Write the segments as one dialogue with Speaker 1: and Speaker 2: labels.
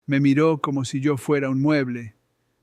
Speaker 1: Me miró como si yo fuera un mueble.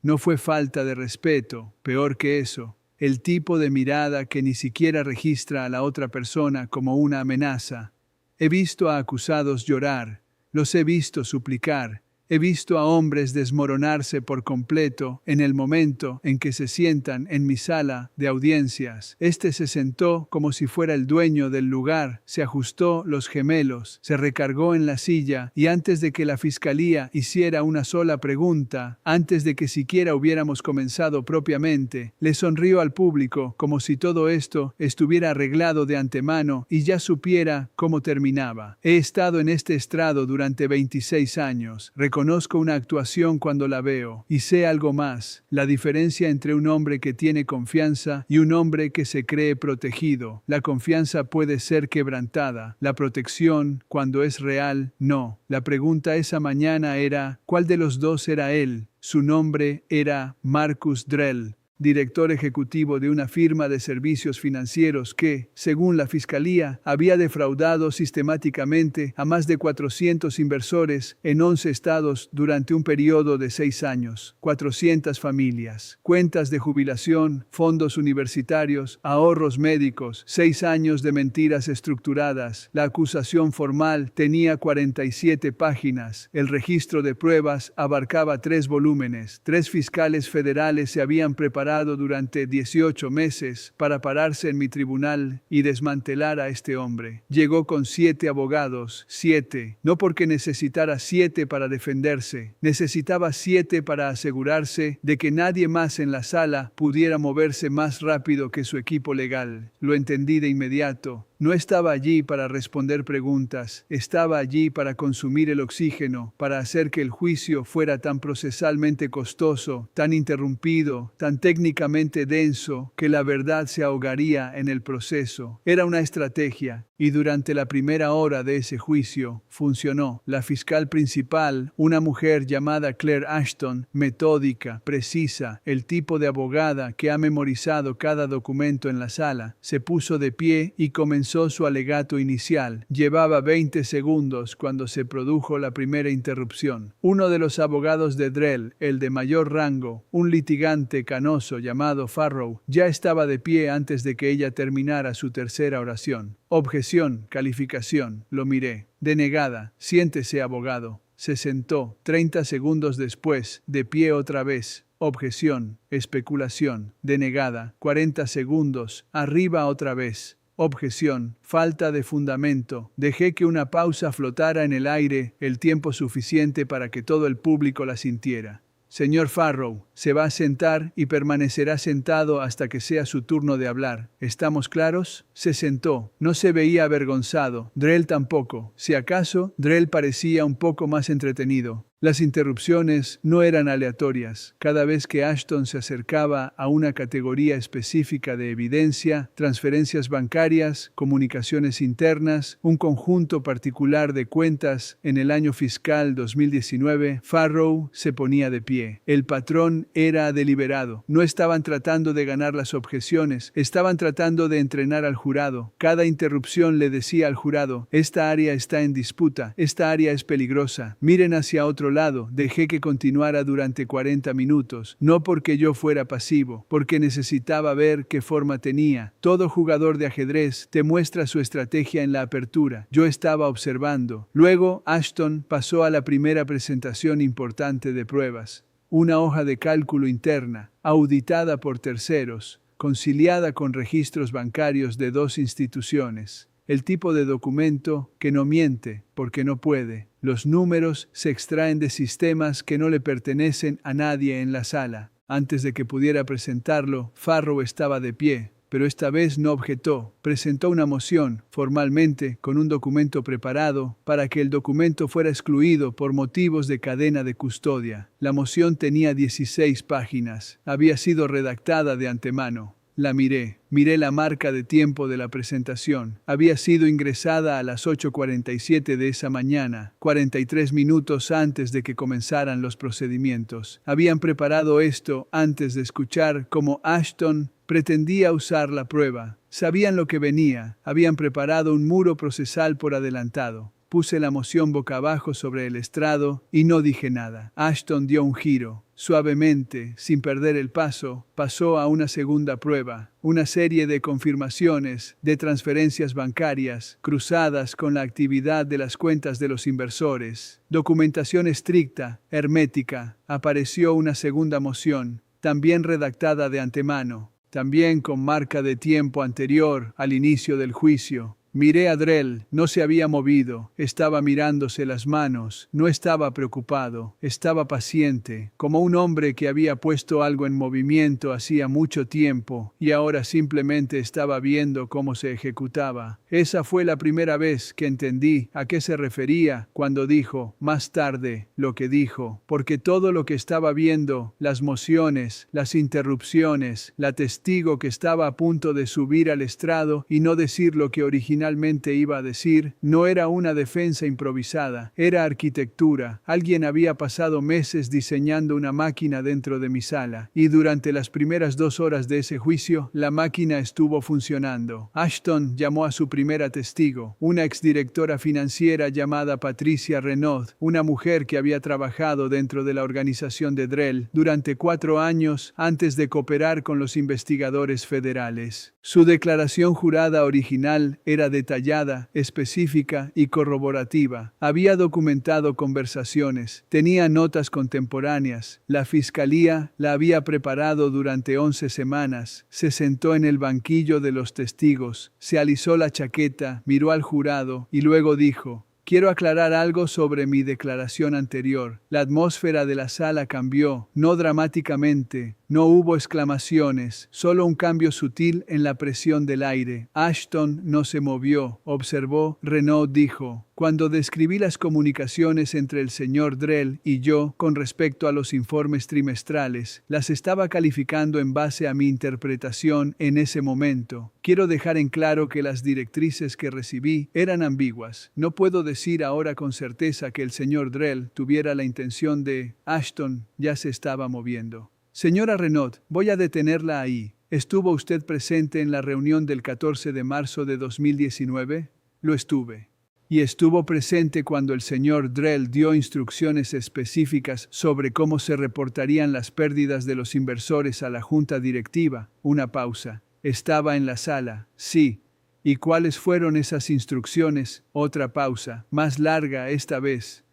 Speaker 1: No fue falta de respeto, peor que eso. El tipo de mirada que ni siquiera registra a la otra persona como una amenaza. He visto a acusados llorar, los he visto suplicar, he visto a hombres desmoronarse por completo en el momento en que se sientan en mi sala de audiencias. Este se sentó como si fuera el dueño del lugar, se ajustó los gemelos, se recargó en la silla y antes de que la fiscalía hiciera una sola pregunta, antes de que siquiera hubiéramos comenzado propiamente, le sonrió al público como si todo esto estuviera arreglado de antemano y ya supiera cómo terminaba. He estado en este estrado durante 26 años. Conozco una actuación cuando la veo, y sé algo más, la diferencia entre un hombre que tiene confianza y un hombre que se cree protegido. La confianza puede ser quebrantada, la protección, cuando es real, no. La pregunta esa mañana era, ¿cuál de los dos era él? Su nombre era Marcus Drell, director ejecutivo de una firma de servicios financieros que, según la fiscalía, había defraudado sistemáticamente a más de 400 inversores en 11 estados durante un periodo de 6 años, 400 familias, cuentas de jubilación, fondos universitarios, ahorros médicos, 6 años de mentiras estructuradas. La acusación formal tenía 47 páginas. El registro de pruebas abarcaba 3 volúmenes. 3 fiscales federales se habían preparado durante 18 meses para pararse en mi tribunal y desmantelar a este hombre. Llegó con 7 abogados, 7, no porque necesitara 7 para defenderse, necesitaba 7 para asegurarse de que nadie más en la sala pudiera moverse más rápido que su equipo legal. Lo entendí de inmediato. No estaba allí para responder preguntas, estaba allí para consumir el oxígeno, para hacer que el juicio fuera tan procesalmente costoso, tan interrumpido, tan técnicamente denso, que la verdad se ahogaría en el proceso. Era una estrategia, y durante la primera hora de ese juicio, funcionó. La fiscal principal, una mujer llamada Claire Ashton, metódica, precisa, el tipo de abogada que ha memorizado cada documento en la sala, se puso de pie y comenzó su alegato inicial. Llevaba 20 segundos cuando se produjo la primera interrupción. Uno de los abogados de Drell, el de mayor rango, un litigante canoso llamado Farrow, ya estaba de pie antes de que ella terminara su tercera oración. Objeción, calificación. Lo miré. Denegada. Siéntese, abogado. Se sentó. 30 segundos después, de pie otra vez. Objeción, especulación. Denegada. 40 segundos. Arriba otra vez. Objeción, falta de fundamento. Dejé que una pausa flotara en el aire el tiempo suficiente para que todo el público la sintiera. Señor Farrow, se va a sentar y permanecerá sentado hasta que sea su turno de hablar. ¿Estamos claros? Se sentó. No se veía avergonzado. Drell tampoco. Si acaso, Drell parecía un poco más entretenido. Las interrupciones no eran aleatorias. Cada vez que Ashton se acercaba a una categoría específica de evidencia, transferencias bancarias, comunicaciones internas, un conjunto particular de cuentas en el año fiscal 2019, Farrow se ponía de pie. El patrón era deliberado. No estaban tratando de ganar las objeciones, estaban tratando de entrenar al jurado. Cada interrupción le decía al jurado, esta área está en disputa, esta área es peligrosa, miren hacia otro lado. Dejé que continuara durante 40 minutos, no porque yo fuera pasivo, porque necesitaba ver qué forma tenía. Todo jugador de ajedrez te muestra su estrategia en la apertura. Yo estaba observando. Luego, Ashton pasó a la primera presentación importante de pruebas. Una hoja de cálculo interna, auditada por terceros, conciliada con registros bancarios de 2 instituciones. El tipo de documento que no miente porque no puede. Los números se extraen de sistemas que no le pertenecen a nadie en la sala. Antes de que pudiera presentarlo, Farrow estaba de pie, pero esta vez no objetó. Presentó una moción, formalmente, con un documento preparado, para que el documento fuera excluido por motivos de cadena de custodia. La moción tenía 16 páginas. Había sido redactada de antemano. La miré. Miré la marca de tiempo de la presentación. Había sido ingresada a las 8:47 de esa mañana, 43 minutos antes de que comenzaran los procedimientos. Habían preparado esto antes de escuchar cómo Ashton pretendía usar la prueba. Sabían lo que venía. Habían preparado un muro procesal por adelantado. Puse la moción boca abajo sobre el estrado y no dije nada. Ashton dio un giro. Suavemente, sin perder el paso, pasó a una segunda prueba, una serie de confirmaciones, de transferencias bancarias, cruzadas con la actividad de las cuentas de los inversores. Documentación estricta, hermética. Apareció una segunda moción, también redactada de antemano, también con marca de tiempo anterior al inicio del juicio. Miré a Drell, no se había movido, estaba mirándose las manos, no estaba preocupado, estaba paciente, como un hombre que había puesto algo en movimiento hacía mucho tiempo y ahora simplemente estaba viendo cómo se ejecutaba. Esa fue la primera vez que entendí a qué se refería cuando dijo, más tarde, lo que dijo, porque todo lo que estaba viendo, las mociones, las interrupciones, la testigo que estaba a punto de subir al estrado y no decir lo que originalmente iba a decir, no era una defensa improvisada, era arquitectura. Alguien había pasado meses diseñando una máquina dentro de mi sala, y durante las primeras 2 horas de ese juicio, la máquina estuvo funcionando. Ashton llamó a su primera testigo, una exdirectora financiera llamada Patricia Renaud, una mujer que había trabajado dentro de la organización de Drell durante 4 años antes de cooperar con los investigadores federales. Su declaración jurada original era detallada, específica y corroborativa. Había documentado conversaciones, tenía notas contemporáneas. La fiscalía la había preparado durante 11 semanas. Se sentó en el banquillo de los testigos, se alisó la chaqueta, miró al jurado y luego dijo: Quiero aclarar algo sobre mi declaración anterior. La atmósfera de la sala cambió, no dramáticamente. No hubo exclamaciones, solo un cambio sutil en la presión del aire. Ashton no se movió, observó. Renaud dijo: Cuando describí las comunicaciones entre el señor Drell y yo con respecto a los informes trimestrales, las estaba calificando en base a mi interpretación en ese momento. Quiero dejar en claro que las directrices que recibí eran ambiguas. No puedo decir ahora con certeza que el señor Drell tuviera la intención de... Ashton ya se estaba moviendo. Señora Renaud, voy a detenerla ahí. ¿Estuvo usted presente en la reunión del 14 de marzo de 2019? Lo estuve. Y estuvo presente cuando el señor Drell dio instrucciones específicas sobre cómo se reportarían las pérdidas de los inversores a la junta directiva. Una pausa. Estaba en la sala. Sí. ¿Y cuáles fueron esas instrucciones? Otra pausa, más larga esta vez.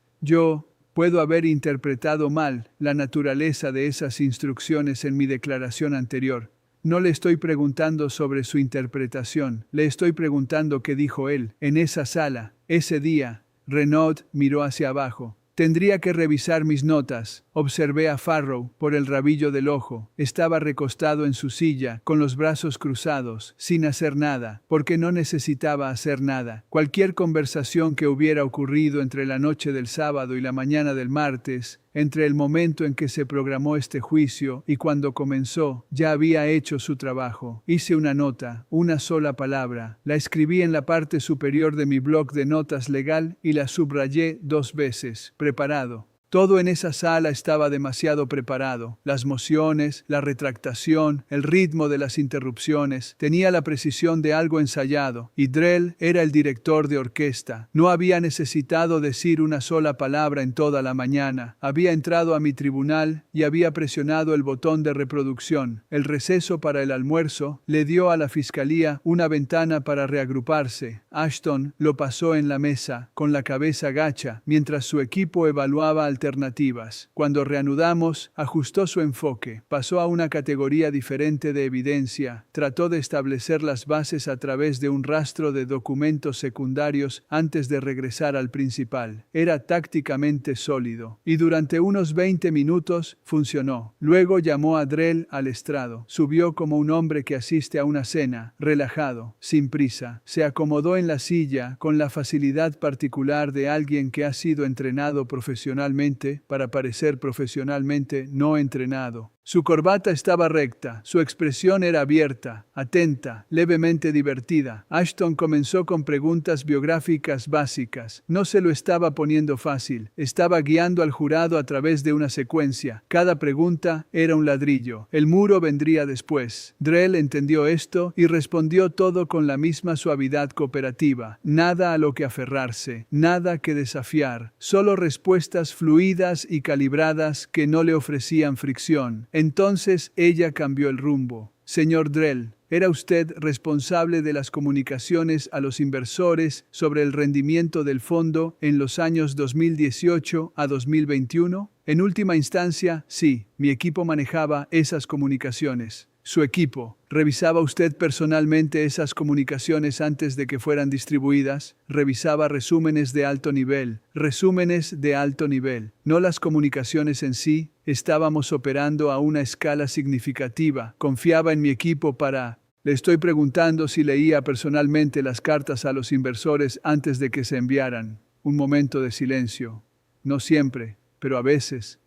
Speaker 1: Puedo haber interpretado mal la naturaleza de esas instrucciones en mi declaración anterior. No le estoy preguntando sobre su interpretación, le estoy preguntando qué dijo él en esa sala, ese día. Renaud miró hacia abajo. Tendría que revisar mis notas. Observé a Farrow por el rabillo del ojo. Estaba recostado en su silla, con los brazos cruzados, sin hacer nada, porque no necesitaba hacer nada. Cualquier conversación que hubiera ocurrido entre la noche del sábado y la mañana del martes, entre el momento en que se programó este juicio y cuando comenzó, ya había hecho su trabajo. Hice una nota, una sola palabra. La escribí en la parte superior de mi bloc de notas legal y la subrayé 2 veces. Preparado. Todo en esa sala estaba demasiado preparado. Las mociones, la retractación, el ritmo de las interrupciones. Tenía la precisión de algo ensayado. Y Drell era el director de orquesta. No había necesitado decir una sola palabra en toda la mañana. Había entrado a mi tribunal y había presionado el botón de reproducción. El receso para el almuerzo le dio a la fiscalía una ventana para reagruparse. Ashton lo pasó en la mesa, con la cabeza gacha, mientras su equipo evaluaba alternativas. Cuando reanudamos, ajustó su enfoque, pasó a una categoría diferente de evidencia, trató de establecer las bases a través de un rastro de documentos secundarios antes de regresar al principal. Era tácticamente sólido, y durante unos 20 minutos funcionó. Luego llamó a Drell al estrado. Subió como un hombre que asiste a una cena, relajado, sin prisa. Se acomodó en la silla con la facilidad particular de alguien que ha sido entrenado profesionalmente para parecer profesionalmente no entrenado. Su corbata estaba recta, su expresión era abierta, atenta, levemente divertida. Ashton comenzó con preguntas biográficas básicas. No se lo estaba poniendo fácil, estaba guiando al jurado a través de una secuencia. Cada pregunta era un ladrillo. El muro vendría después. Drell entendió esto y respondió todo con la misma suavidad cooperativa. Nada a lo que aferrarse, nada que desafiar, solo respuestas fluidas y calibradas que no le ofrecían fricción. Entonces ella cambió el rumbo. Señor Drell, ¿era usted responsable de las comunicaciones a los inversores sobre el rendimiento del fondo en los años 2018 a 2021? En última instancia, sí, mi equipo manejaba esas comunicaciones. Su equipo. ¿Revisaba usted personalmente esas comunicaciones antes de que fueran distribuidas? Revisaba resúmenes de alto nivel. Resúmenes de alto nivel. No las comunicaciones en sí. Estábamos operando a una escala significativa. Confiaba en mi equipo para... Le estoy preguntando si leía personalmente las cartas a los inversores antes de que se enviaran. Un momento de silencio. No siempre, pero a veces,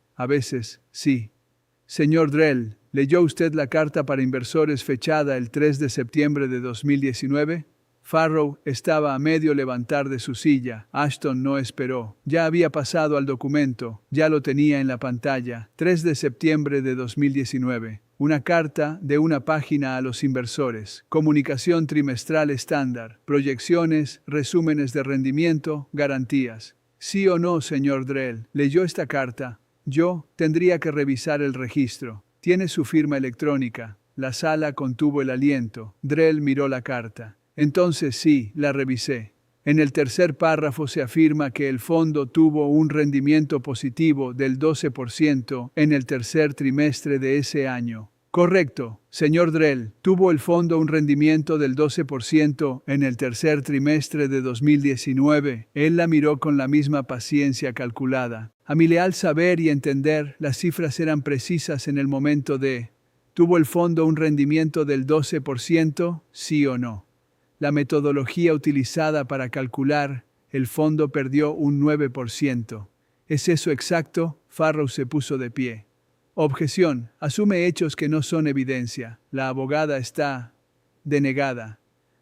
Speaker 1: sí. Señor Drell, ¿leyó usted la carta para inversores fechada el 3 de septiembre de 2019? Farrow estaba a medio levantar de su silla. Ashton no esperó. Ya había pasado al documento. Ya lo tenía en la pantalla. 3 de septiembre de 2019. Una carta de una página a los inversores. Comunicación trimestral estándar. Proyecciones, resúmenes de rendimiento, garantías. ¿Sí o no, señor Drell? ¿Leyó esta carta? Yo tendría que revisar el registro. Tiene su firma electrónica. La sala contuvo el aliento. Drell miró la carta. Entonces sí, la revisé. En el tercer párrafo se afirma que el fondo tuvo un rendimiento positivo del 12% en el tercer trimestre de ese año. Correcto, señor Drell, tuvo el fondo un rendimiento del 12% en el tercer trimestre de 2019. Él la miró con la misma paciencia calculada. A mi leal saber y entender, las cifras eran precisas en el momento de... ¿Tuvo el fondo un rendimiento del 12%? ¿Sí o no? La metodología utilizada para calcular, el fondo perdió un 9%. ¿Es eso exacto? Farrow se puso de pie. Objeción. Asume hechos que no son evidencia. La abogada está denegada.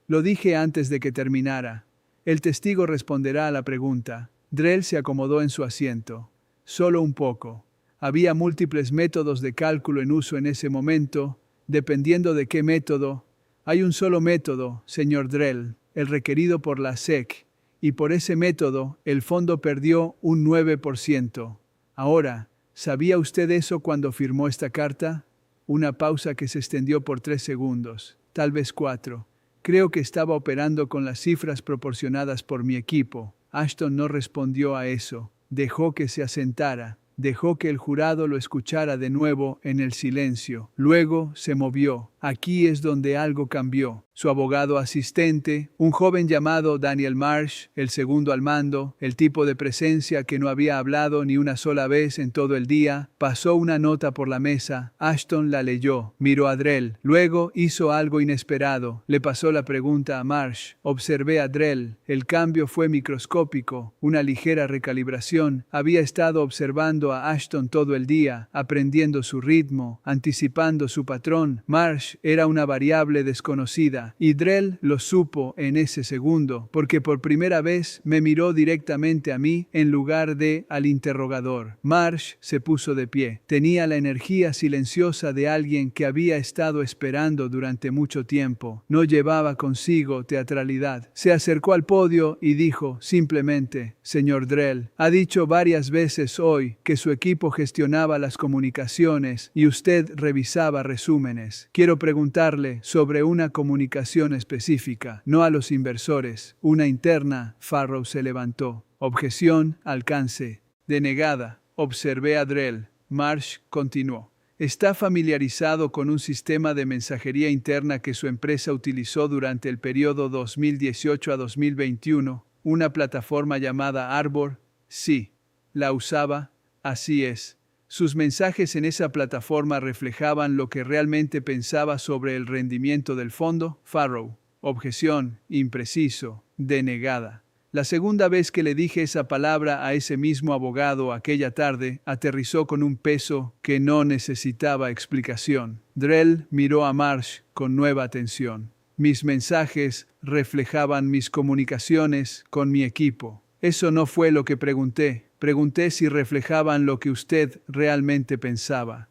Speaker 1: Lo dije antes de que terminara. El testigo responderá a la pregunta. Drell se acomodó en su asiento. Solo un poco. Había múltiples métodos de cálculo en uso en ese momento, dependiendo de qué método. Hay un solo método, señor Drell, el requerido por la SEC, y por ese método el fondo perdió un 9%. Ahora, ¿sabía usted eso cuando firmó esta carta? Una pausa que se extendió por 3 segundos, tal vez 4. Creo que estaba operando con las cifras proporcionadas por mi equipo. Ashton no respondió a eso. Dejó que se asentara. Dejó que el jurado lo escuchara de nuevo en el silencio. Luego se movió. Aquí es donde algo cambió. Su abogado asistente, un joven llamado Daniel Marsh, el segundo al mando, el tipo de presencia que no había hablado ni una sola vez en todo el día, pasó una nota por la mesa. Ashton la leyó, miró a Drell, luego hizo algo inesperado. Le pasó la pregunta a Marsh. Observé a Drell. El cambio fue microscópico, una ligera recalibración. Había estado observando a Ashton todo el día, aprendiendo su ritmo, anticipando su patrón. Marsh era una variable desconocida. Y Drell lo supo en ese segundo, porque por primera vez me miró directamente a mí en lugar de al interrogador. Marsh se puso de pie. Tenía la energía silenciosa de alguien que había estado esperando durante mucho tiempo. No llevaba consigo teatralidad. Se acercó al podio y dijo simplemente, señor Drell, ha dicho varias veces hoy que su equipo gestionaba las comunicaciones y usted revisaba resúmenes. Quiero preguntarle sobre una comunicación específica, no a los inversores, una interna. Farrow se levantó. Objeción, alcance. Denegada. Observé a Drell. Marsh continuó. Está familiarizado con un sistema de mensajería interna que su empresa utilizó durante el periodo 2018 a 2021, una plataforma llamada Arbor. Sí, la usaba. Así es. Sus mensajes en esa plataforma reflejaban lo que realmente pensaba sobre el rendimiento del fondo. Farrow. Objeción. Impreciso. Denegada. La segunda vez que le dije esa palabra a ese mismo abogado aquella tarde, aterrizó con un peso que no necesitaba explicación. Drell miró a Marsh con nueva atención. Mis mensajes reflejaban mis comunicaciones con mi equipo. Eso no fue lo que pregunté. Pregunté si reflejaban lo que usted realmente pensaba.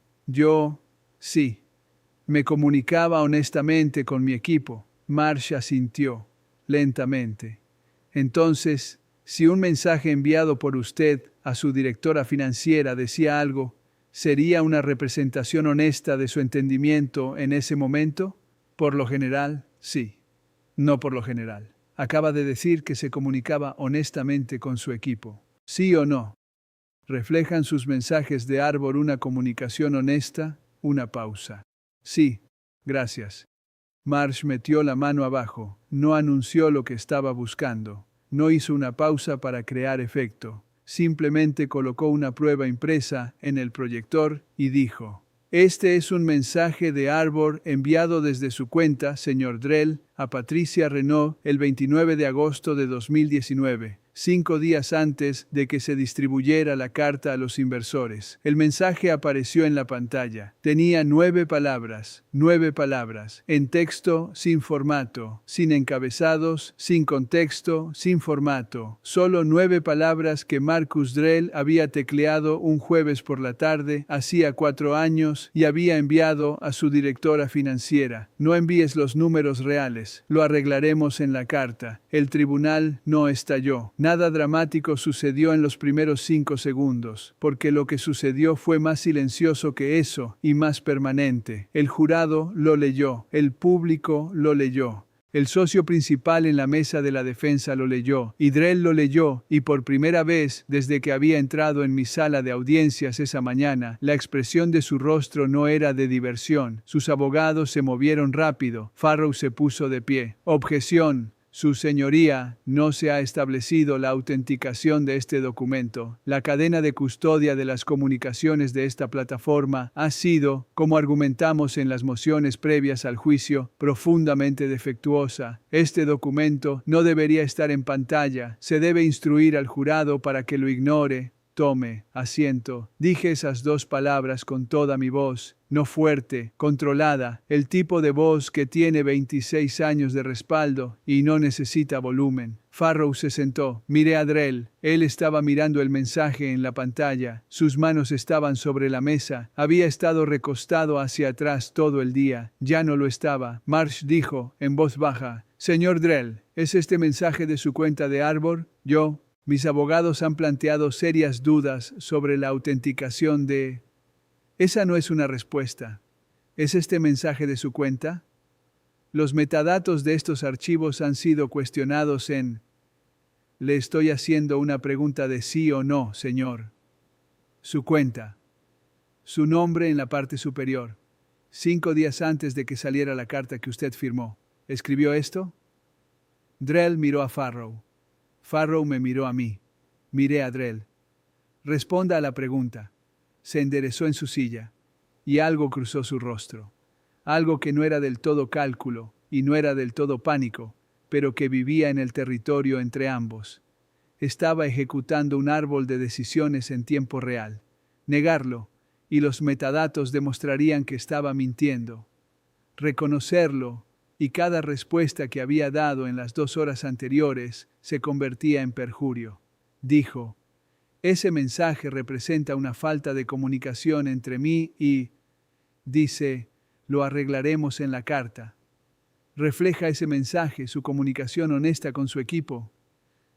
Speaker 1: Sí. Me comunicaba honestamente con mi equipo. Marsh asintió, lentamente. Entonces, si un mensaje enviado por usted a su directora financiera decía algo, ¿sería una representación honesta de su entendimiento en ese momento? Por lo general, sí. No por lo general. Acaba de decir que se comunicaba honestamente con su equipo. ¿Sí o no? ¿Reflejan sus mensajes de Arbor una comunicación honesta? Una pausa. Sí. Gracias. Marsh metió la mano abajo. No anunció lo que estaba buscando. No hizo una pausa para crear efecto. Simplemente colocó una prueba impresa en el proyector y dijo: Este es un mensaje de Arbor enviado desde su cuenta, señor Drell, a Patricia Renault el 29 de agosto de 2019. 5 días antes de que se distribuyera la carta a los inversores. El mensaje apareció en la pantalla. Tenía 9 palabras, en texto, sin formato, sin encabezados, sin contexto, sin formato. Solo 9 palabras que Marcus Drell había tecleado un jueves por la tarde, hacía 4 años, y había enviado a su directora financiera. No envíes los números reales, lo arreglaremos en la carta. El tribunal no estalló. Nada dramático sucedió en los primeros 5 segundos, porque lo que sucedió fue más silencioso que eso y más permanente. El jurado lo leyó, el público lo leyó. El socio principal en la mesa de la defensa lo leyó, y Drell lo leyó, y por primera vez, desde que había entrado en mi sala de audiencias esa mañana, la expresión de su rostro no era de diversión. Sus abogados se movieron rápido. Farrow se puso de pie. Objeción. Su señoría, no se ha establecido la autenticación de este documento. La cadena de custodia de las comunicaciones de esta plataforma ha sido, como argumentamos en las mociones previas al juicio, profundamente defectuosa. Este documento no debería estar en pantalla. Se debe instruir al jurado para que lo ignore. Tome asiento. Dije esas 2 palabras con toda mi voz, no fuerte, controlada, el tipo de voz que tiene 26 años de respaldo y no necesita volumen. Farrow se sentó. Miré a Drell. Él estaba mirando el mensaje en la pantalla. Sus manos estaban sobre la mesa. Había estado recostado hacia atrás todo el día. Ya no lo estaba. Marsh dijo, en voz baja: Señor Drell, ¿es este mensaje de su cuenta de Arbor? Mis abogados han planteado serias dudas sobre la autenticación de... Esa no es una respuesta. ¿Es este mensaje de su cuenta? Los metadatos de estos archivos han sido cuestionados en... Le estoy haciendo una pregunta de sí o no, señor. Su cuenta. Su nombre en la parte superior. 5 días antes de que saliera la carta que usted firmó. ¿Escribió esto? Drell miró a Farrow. Farrow me miró a mí. Miré a Drell. Responda a la pregunta. Se enderezó en su silla, y algo cruzó su rostro. Algo que no era del todo cálculo, y no era del todo pánico, pero que vivía en el territorio entre ambos. Estaba ejecutando un árbol de decisiones en tiempo real. Negarlo, y los metadatos demostrarían que estaba mintiendo. Reconocerlo, y cada respuesta que había dado en las 2 horas anteriores se convertía en perjurio. Dijo: ese mensaje representa una falta de comunicación entre mí y... Dice, lo arreglaremos en la carta. ¿Refleja ese mensaje su comunicación honesta con su equipo?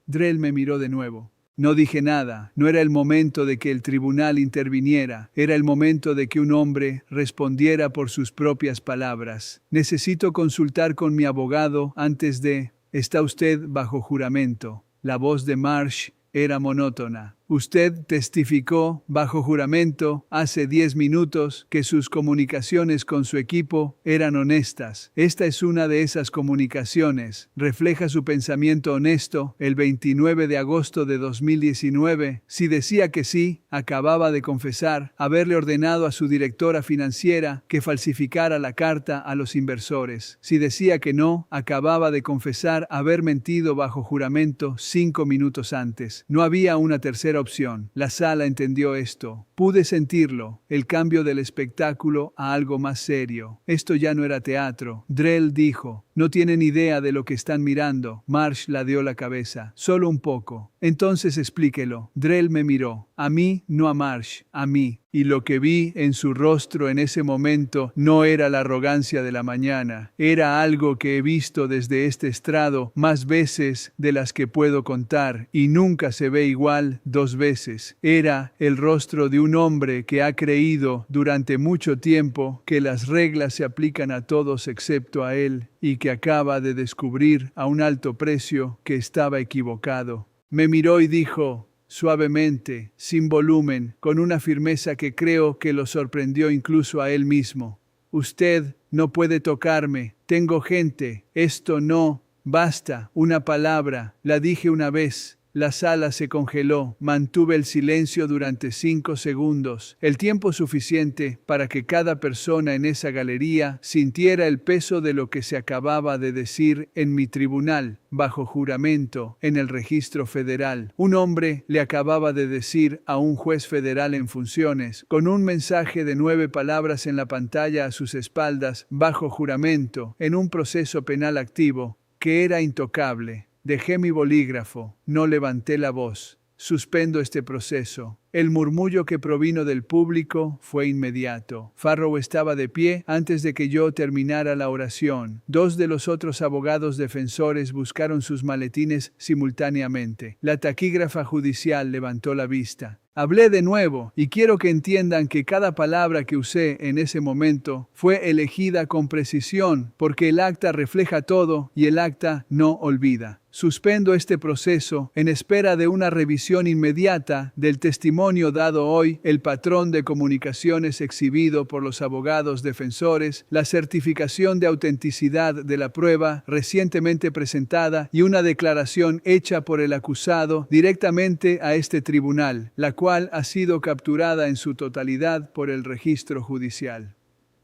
Speaker 1: Drell me miró de nuevo. No dije nada. No era el momento de que el tribunal interviniera. Era el momento de que un hombre respondiera por sus propias palabras. Necesito consultar con mi abogado antes de... Está usted bajo juramento. La voz de Marsh era monótona. Usted testificó, bajo juramento, hace 10 minutos, que sus comunicaciones con su equipo eran honestas. Esta es una de esas comunicaciones. Refleja su pensamiento honesto. El 29 de agosto de 2019, si decía que sí, acababa de confesar haberle ordenado a su directora financiera que falsificara la carta a los inversores. Si decía que no, acababa de confesar haber mentido bajo juramento 5 minutos antes. No había una tercera opción. La sala entendió esto. Pude sentirlo, el cambio del espectáculo a algo más serio. Esto ya no era teatro. Drell dijo: "No tienen idea de lo que están mirando". Marsh ladeó la cabeza. "Solo un poco". "Entonces explíquelo". Drell me miró. A mí, no a Marsh, a mí. Y lo que vi en su rostro en ese momento no era la arrogancia de la mañana. Era algo que he visto desde este estrado más veces de las que puedo contar, y nunca se ve igual 2 veces. Era el rostro de un hombre que ha creído durante mucho tiempo que las reglas se aplican a todos excepto a él, y que acaba de descubrir a un alto precio que estaba equivocado. Me miró y dijo, suavemente, sin volumen, con una firmeza que creo que lo sorprendió incluso a él mismo: "Usted no puede tocarme. Tengo gente. Esto no. Basta. Una palabra. La dije una vez". La sala se congeló. Mantuve el silencio durante 5 segundos, el tiempo suficiente para que cada persona en esa galería sintiera el peso de lo que se acababa de decir en mi tribunal, bajo juramento, en el registro federal. Un hombre le acababa de decir a un juez federal en funciones, con un mensaje de 9 palabras en la pantalla a sus espaldas, bajo juramento, en un proceso penal activo, que era intocable. Dejé mi bolígrafo, no levanté la voz. Suspendo este proceso. El murmullo que provino del público fue inmediato. Farrow estaba de pie antes de que yo terminara la oración. 2 de los otros abogados defensores buscaron sus maletines simultáneamente. La taquígrafa judicial levantó la vista. Hablé de nuevo, y quiero que entiendan que cada palabra que usé en ese momento fue elegida con precisión, porque el acta refleja todo y el acta no olvida. Suspendo este proceso en espera de una revisión inmediata del testimonio dado hoy, el patrón de comunicaciones exhibido por los abogados defensores, la certificación de autenticidad de la prueba recientemente presentada y una declaración hecha por el acusado directamente a este tribunal, la cual ha sido capturada en su totalidad por el registro judicial.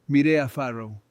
Speaker 1: Miré a Farrow.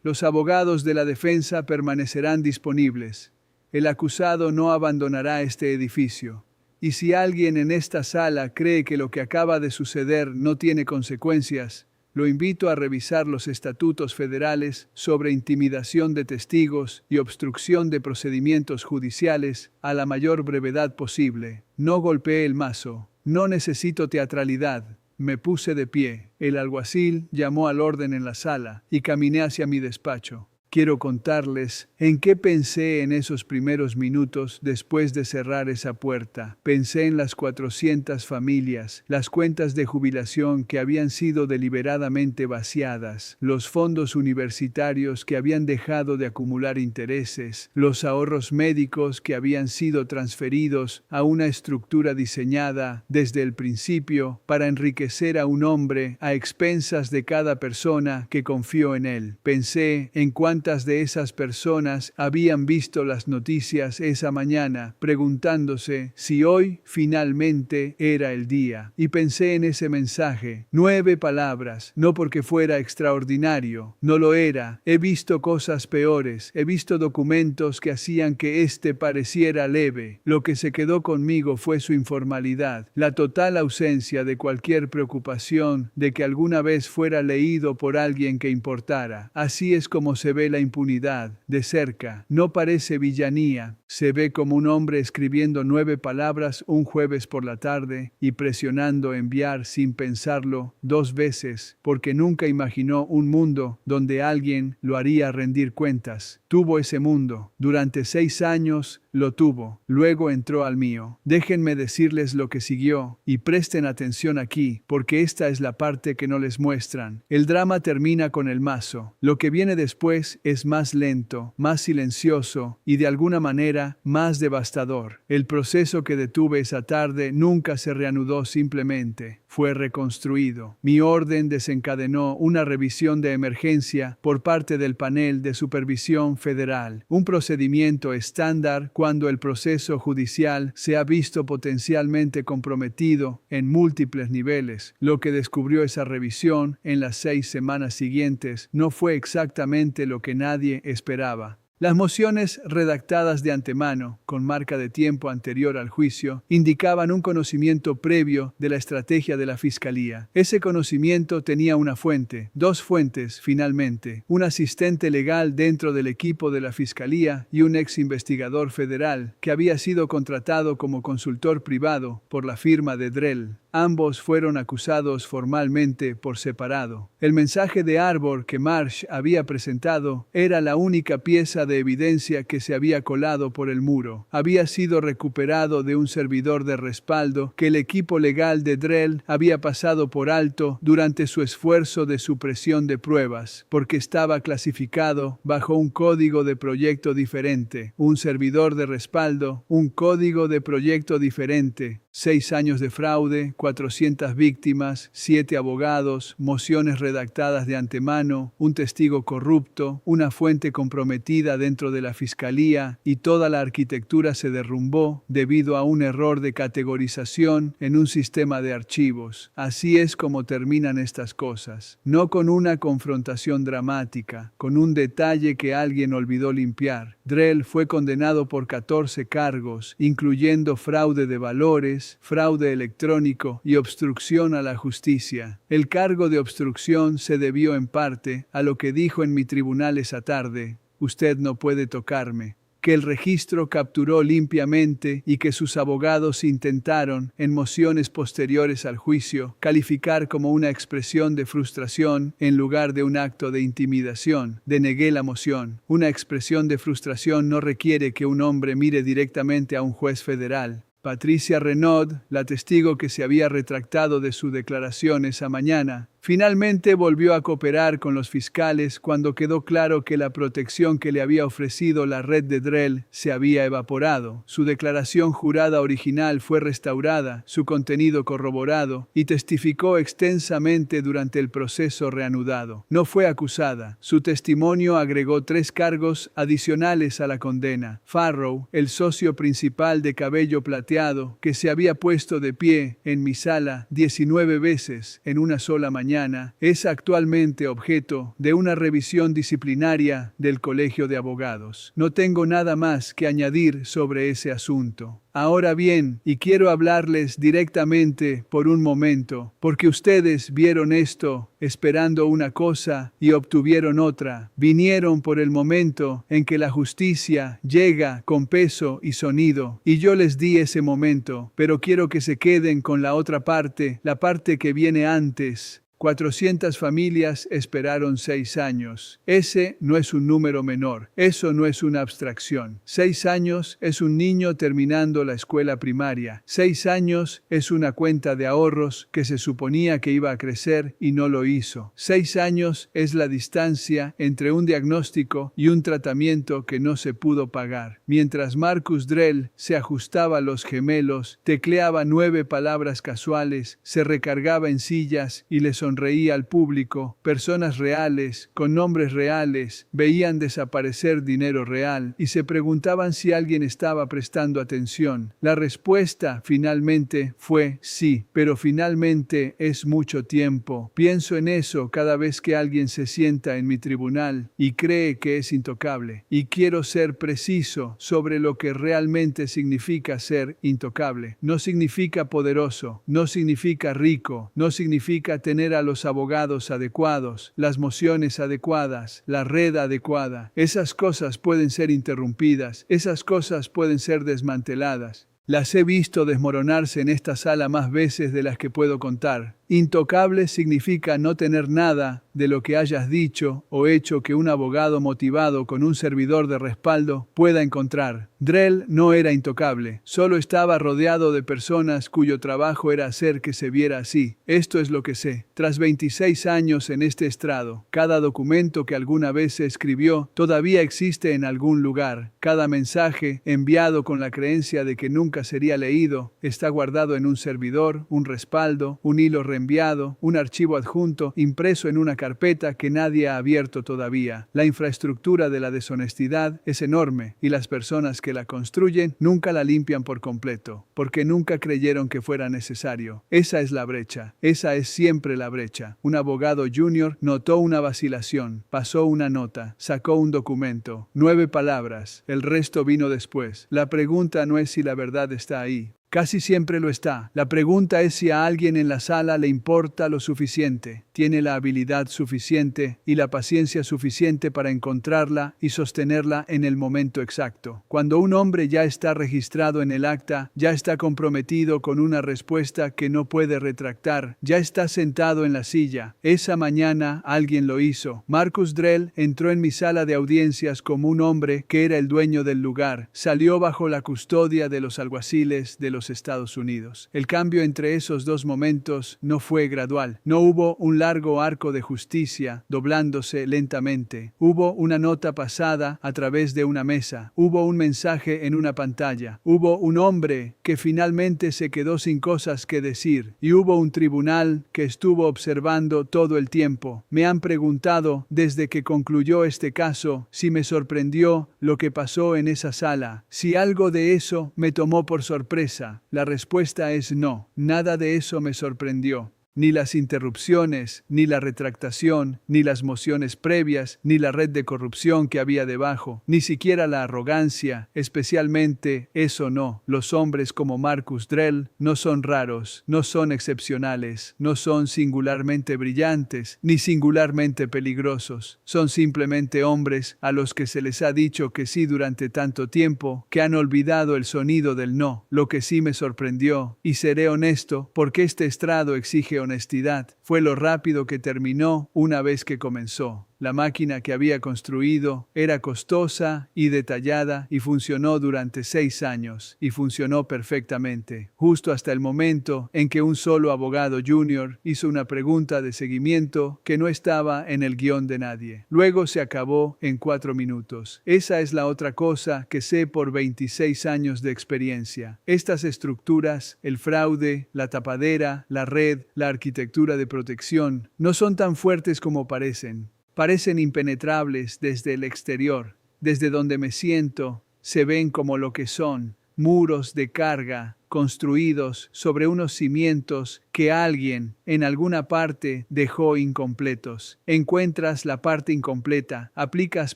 Speaker 1: Los abogados de la defensa permanecerán disponibles. El acusado no abandonará este edificio. Y si alguien en esta sala cree que lo que acaba de suceder no tiene consecuencias, lo invito a revisar los estatutos federales sobre intimidación de testigos y obstrucción de procedimientos judiciales a la mayor brevedad posible. No golpeé el mazo. No necesito teatralidad. Me puse de pie. El alguacil llamó al orden en la sala y caminé hacia mi despacho. Quiero contarles en qué pensé en esos primeros minutos después de cerrar esa puerta. Pensé en las 400 familias, las cuentas de jubilación que habían sido deliberadamente vaciadas, los fondos universitarios que habían dejado de acumular intereses, los ahorros médicos que habían sido transferidos a una estructura diseñada desde el principio para enriquecer a un hombre a expensas de cada persona que confió en él. Pensé en cuántas de esas personas habían visto las noticias esa mañana, preguntándose si hoy finalmente era el día. Y pensé en ese mensaje, 9 palabras, no porque fuera extraordinario, no lo era. He visto cosas peores, he visto documentos que hacían que este pareciera leve. Lo que se quedó conmigo fue su informalidad, la total ausencia de cualquier preocupación de que alguna vez fuera leído por alguien que importara. Así es como se ve la impunidad, de cerca. No parece villanía. Se ve como un hombre escribiendo 9 palabras un jueves por la tarde y presionando enviar sin pensarlo 2 veces, porque nunca imaginó un mundo donde alguien lo haría rendir cuentas. Tuvo ese mundo. Durante 6 años lo tuvo. Luego entró al mío. Déjenme decirles lo que siguió, y presten atención aquí, porque esta es la parte que no les muestran. El drama termina con el mazo. Lo que viene después es más lento, más silencioso y de alguna manera más devastador. El proceso que detuve esa tarde nunca se reanudó simplemente, fue reconstruido. Mi orden desencadenó una revisión de emergencia por parte del panel de supervisión federal, un procedimiento estándar cuando el proceso judicial se ha visto potencialmente comprometido en múltiples niveles. Lo que descubrió esa revisión en las 6 semanas siguientes no fue exactamente lo que nadie esperaba. Las mociones redactadas de antemano, con marca de tiempo anterior al juicio, indicaban un conocimiento previo de la estrategia de la Fiscalía. Ese conocimiento tenía una fuente, 2 fuentes, finalmente, un asistente legal dentro del equipo de la Fiscalía y un ex investigador federal que había sido contratado como consultor privado por la firma de Drell. Ambos fueron acusados formalmente por separado. El mensaje de Arbor que Marsh había presentado era la única pieza de evidencia que se había colado por el muro. Había sido recuperado de un servidor de respaldo que el equipo legal de Drell había pasado por alto durante su esfuerzo de supresión de pruebas, porque estaba clasificado bajo un código de proyecto diferente. Un servidor de respaldo, un código de proyecto diferente. 6 años de fraude, 400 víctimas, 7 abogados, mociones redactadas de antemano, un testigo corrupto, una fuente comprometida dentro de la Fiscalía y toda la arquitectura se derrumbó debido a un error de categorización en un sistema de archivos. Así es como terminan estas cosas. No con una confrontación dramática, con un detalle que alguien olvidó limpiar. Drell fue condenado por 14 cargos, incluyendo fraude de valores, fraude electrónico y obstrucción a la justicia. El cargo de obstrucción se debió en parte a lo que dijo en mi tribunal esa tarde: usted no puede tocarme. Que el registro capturó limpiamente y que sus abogados intentaron, en mociones posteriores al juicio, calificar como una expresión de frustración en lugar de un acto de intimidación. Denegué la moción. Una expresión de frustración no requiere que un hombre mire directamente a un juez federal. Patricia Renaud, la testigo que se había retractado de su declaración esa mañana, finalmente volvió a cooperar con los fiscales cuando quedó claro que la protección que le había ofrecido la red de Drell se había evaporado. Su declaración jurada original fue restaurada, su contenido corroborado, y testificó extensamente durante el proceso reanudado. No fue acusada. Su testimonio agregó 3 cargos adicionales a la condena. Farrow, el socio principal de cabello plateado, que se había puesto de pie en mi sala 19 veces en una sola mañana, es actualmente objeto de una revisión disciplinaria del Colegio de Abogados. No tengo nada más que añadir sobre ese asunto. Ahora bien, y quiero hablarles directamente por un momento, porque ustedes vieron esto esperando una cosa y obtuvieron otra. Vinieron por el momento en que la justicia llega con peso y sonido, y yo les di ese momento, pero quiero que se queden con la otra parte, la parte que viene antes. 400 familias esperaron 6 años. Ese no es un número menor. Eso no es una abstracción. 6 años es un niño terminando la escuela primaria. 6 años es una cuenta de ahorros que se suponía que iba a crecer y no lo hizo. 6 años es la distancia entre un diagnóstico y un tratamiento que no se pudo pagar. Mientras Marcus Drell se ajustaba los gemelos, tecleaba 9 palabras casuales, se recargaba en sillas y le sonreía al público, personas reales, con nombres reales, veían desaparecer dinero real y se preguntaban si alguien estaba prestando atención. La respuesta finalmente fue sí, pero finalmente es mucho tiempo. Pienso en eso cada vez que alguien se sienta en mi tribunal y cree que es intocable. Y quiero ser preciso sobre lo que realmente significa ser intocable. No significa poderoso, no significa rico, no significa tener a los abogados adecuados, las mociones adecuadas, la red adecuada. Esas cosas pueden ser interrumpidas, esas cosas pueden ser desmanteladas. Las he visto desmoronarse en esta sala más veces de las que puedo contar. Intocable significa no tener nada de lo que hayas dicho o hecho que un abogado motivado con un servidor de respaldo pueda encontrar. Drell no era intocable, solo estaba rodeado de personas cuyo trabajo era hacer que se viera así. Esto es lo que sé. Tras 26 años en este estrado, cada documento que alguna vez se escribió todavía existe en algún lugar. Cada mensaje, enviado con la creencia de que nunca sería leído, está guardado en un servidor, un respaldo, un hilo reenviado, un archivo adjunto, impreso en una carpeta que nadie ha abierto todavía. La infraestructura de la deshonestidad es enorme y las personas que la construyen nunca la limpian por completo, porque nunca creyeron que fuera necesario. Esa es la brecha. Esa es siempre la brecha. Un abogado junior notó una vacilación, pasó una nota, sacó un documento, 9 palabras, el resto vino después. La pregunta no es si la verdad está ahí. Casi siempre lo está. La pregunta es si a alguien en la sala le importa lo suficiente, tiene la habilidad suficiente y la paciencia suficiente para encontrarla y sostenerla en el momento exacto. Cuando un hombre ya está registrado en el acta, ya está comprometido con una respuesta que no puede retractar, ya está sentado en la silla. Esa mañana alguien lo hizo. Marcus Drell entró en mi sala de audiencias como un hombre que era el dueño del lugar. Salió bajo la custodia de los alguaciles de los Estados Unidos. El cambio entre esos dos momentos no fue gradual. No hubo un largo arco de justicia doblándose lentamente. Hubo una nota pasada a través de una mesa. Hubo un mensaje en una pantalla. Hubo un hombre que finalmente se quedó sin cosas que decir. Y hubo un tribunal que estuvo observando todo el tiempo. Me han preguntado desde que concluyó este caso si me sorprendió lo que pasó en esa sala, si algo de eso me tomó por sorpresa. La respuesta es no, nada de eso me sorprendió. Ni las interrupciones, ni la retractación, ni las mociones previas, ni la red de corrupción que había debajo, ni siquiera la arrogancia, especialmente eso no. Los hombres como Marcus Drell no son raros, no son excepcionales, no son singularmente brillantes, ni singularmente peligrosos. Son simplemente hombres a los que se les ha dicho que sí durante tanto tiempo, que han olvidado el sonido del no. Lo que sí me sorprendió, y seré honesto, porque este estrado exige honestidad, fue lo rápido que terminó una vez que comenzó. La máquina que había construido era costosa y detallada y funcionó durante 6 años, y funcionó perfectamente, justo hasta el momento en que un solo abogado junior hizo una pregunta de seguimiento que no estaba en el guión de nadie. Luego se acabó en 4 minutos. Esa es la otra cosa que sé por 26 años de experiencia. Estas estructuras, el fraude, la tapadera, la red, la arquitectura de protección, no son tan fuertes como parecen. Parecen impenetrables desde el exterior. Desde donde me siento, se ven como lo que son, muros de carga construidos sobre unos cimientos que alguien en alguna parte dejó incompletos. Encuentras la parte incompleta, aplicas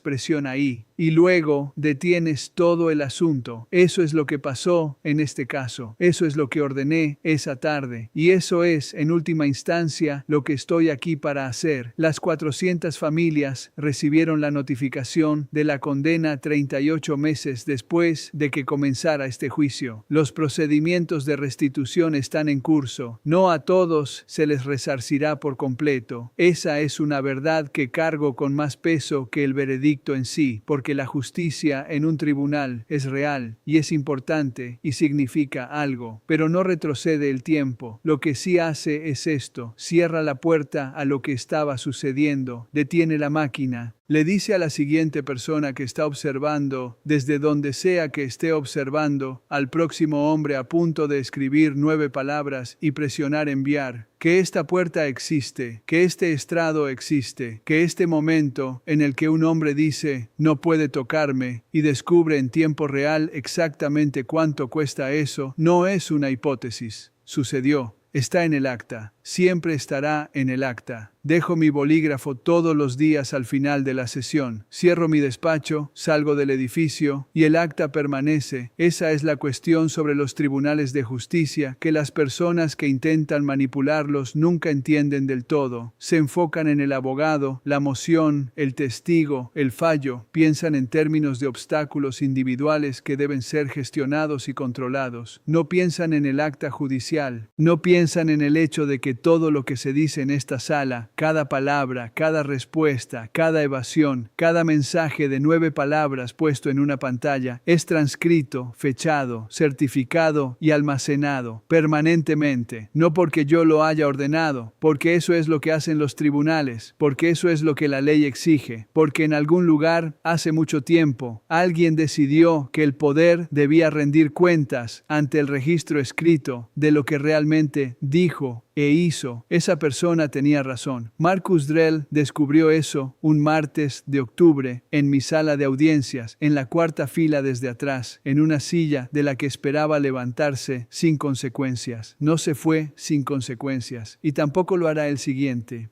Speaker 1: presión ahí y luego detienes todo el asunto. Eso es lo que pasó en este caso. Eso es lo que ordené esa tarde. Y eso es, en última instancia, lo que estoy aquí para hacer. Las 400 familias recibieron la notificación de la condena 38 meses después de que comenzara este juicio. Los procedimientos de restitución están en curso. No a todos se les resarcirá por completo. Esa es una verdad que cargo con más peso que el veredicto en sí, porque la justicia en un tribunal es real y es importante y significa algo, pero no retrocede el tiempo. Lo que sí hace es esto: cierra la puerta a lo que estaba sucediendo, detiene la máquina. Le dice a la siguiente persona que está observando, desde donde sea que esté observando, al próximo hombre a punto de escribir 9 palabras y presionar enviar, que esta puerta existe, que este estrado existe, que este momento en el que un hombre dice, no puede tocarme, y descubre en tiempo real exactamente cuánto cuesta eso, no es una hipótesis. Sucedió. Está en el acta. siempre estará en el acta. Dejo mi bolígrafo todos los días al final de la sesión. Cierro mi despacho, salgo del edificio y el acta permanece. Esa es la cuestión sobre los tribunales de justicia, que las personas que intentan manipularlos nunca entienden del todo. Se enfocan en el abogado, la moción, el testigo, el fallo. Piensan en términos de obstáculos individuales que deben ser gestionados y controlados. No piensan en el acta judicial. No piensan en el hecho de que todo lo que se dice en esta sala, cada palabra, cada respuesta, cada evasión, cada mensaje de 9 palabras puesto en una pantalla, es transcrito, fechado, certificado y almacenado permanentemente. No porque yo lo haya ordenado, porque eso es lo que hacen los tribunales, porque eso es lo que la ley exige, porque en algún lugar, hace mucho tiempo, alguien decidió que el poder debía rendir cuentas ante el registro escrito de lo que realmente dijo e hizo. Esa persona tenía razón. Marcus Drell descubrió eso un martes de octubre en mi sala de audiencias, en la 4ª fila desde atrás, en una silla de la que esperaba levantarse sin consecuencias. No se fue sin consecuencias, y tampoco lo hará el siguiente.